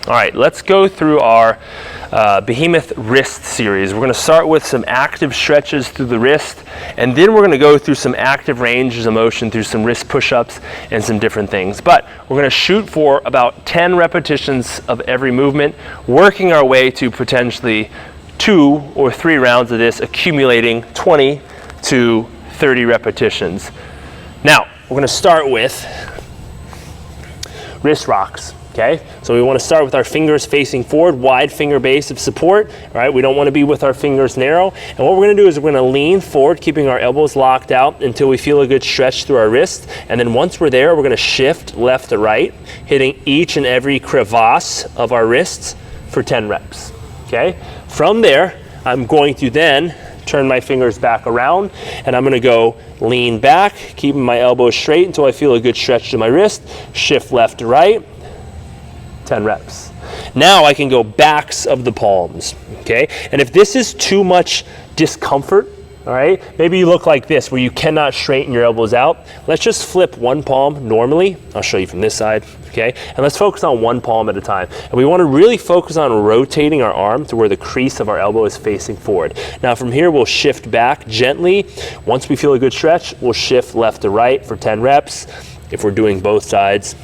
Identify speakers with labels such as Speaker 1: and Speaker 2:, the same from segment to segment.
Speaker 1: All right, let's go through our Behemoth wrist series. We're going to start with some active stretches through the wrist, and then we're going to go through some active ranges of motion through some wrist push-ups and some different things. But we're going to shoot for about 10 repetitions of every movement, working our way to potentially 2 or 3 rounds of this, accumulating 20 to 30 repetitions. Now, we're going to start with wrist rocks. Okay, so we want to start with our fingers facing forward, wide finger base of support. All right, we don't want to be with our fingers narrow. And what we're going to do is we're going to lean forward, keeping our elbows locked out until we feel a good stretch through our wrist. And then once we're there, we're going to shift left to right, hitting each and every crevasse of our wrists for 10 reps. Okay, from there, I'm going to then turn my fingers back around, and I'm going to go lean back, keeping my elbows straight until I feel a good stretch to my wrist. Shift left to right. 10 reps. Now I can go backs of the palms, okay? And if this is too much discomfort, all right, maybe you look like this where you cannot straighten your elbows out. Let's just flip one palm normally. I'll show you from this side, okay? And let's focus on one palm at a time. And we want to really focus on rotating our arm to where the crease of our elbow is facing forward. Now from here, we'll shift back gently. Once we feel a good stretch, we'll shift left to right for 10 reps. If we're doing both sides,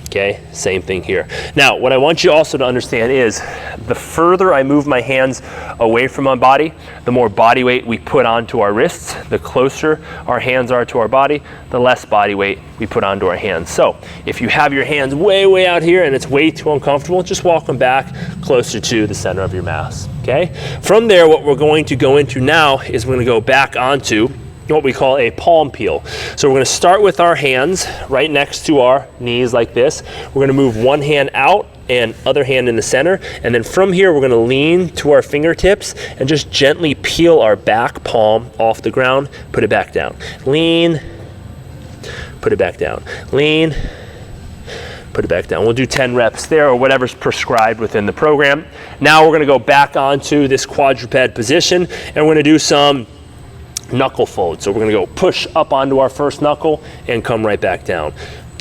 Speaker 1: okay, same thing here. Now, what I want you also to understand is the further I move my hands away from my body, the more body weight we put onto our wrists. The closer our hands are to our body, the less body weight we put onto our hands. So if you have your hands way out here and it's way too uncomfortable, just walk them back closer to the center of your mass, okay? From there, what we're going to go into now is we're going to go back onto what we call a palm peel. So we're going to start with our hands right next to our knees like this. We're going to move one hand out and other hand in the center, and then from here we're going to lean to our fingertips and just gently peel our back palm off the ground, put it back down. Lean, put it back down. Lean, put it back down. We'll do 10 reps there or whatever's prescribed within the program. Now we're going to go back onto this quadruped position and we're going to do some knuckle fold. So we're going to go push up onto our first knuckle and come right back down.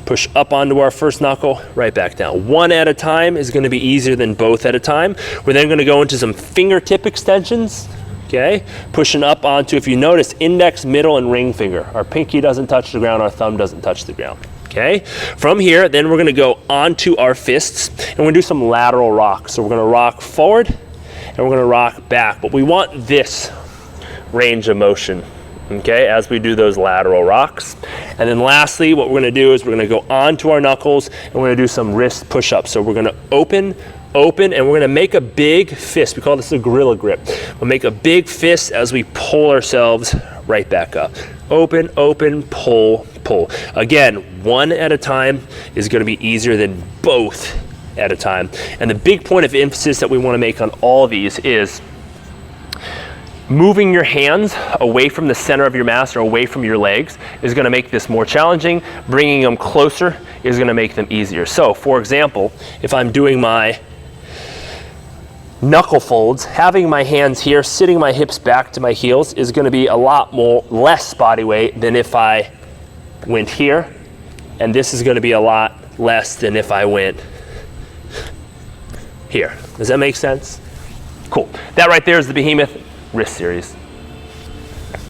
Speaker 1: Push up onto our first knuckle, right back down. One at a time is going to be easier than both at a time. We're then going to go into some fingertip extensions. Okay, pushing up onto, if you notice, index, middle, and ring finger. Our pinky doesn't touch the ground, our thumb doesn't touch the ground. Okay, from here, then we're going to go onto our fists and we're going to do some lateral rocks. So we're going to rock forward and we're going to rock back, but we want this range of motion, okay, as we do those lateral rocks. And then lastly, what we're going to do is we're going to go onto our knuckles and we're going to do some wrist push-ups. So we're going to open, and we're going to make a big fist. We call this a gorilla grip. We'll make a big fist as we pull ourselves right back up. Open, pull, pull. Again, one at a time is going to be easier than both at a time. And the big point of emphasis that we want to make on all of these is moving your hands away from the center of your mass or away from your legs is going to make this more challenging. Bringing them closer is going to make them easier. So, for example, if I'm doing my knuckle folds, having my hands here, sitting my hips back to my heels is going to be a lot less body weight than if I went here, and this is going to be a lot less than if I went here. Does that make sense? Cool. That right there is the Behemoth wrist series.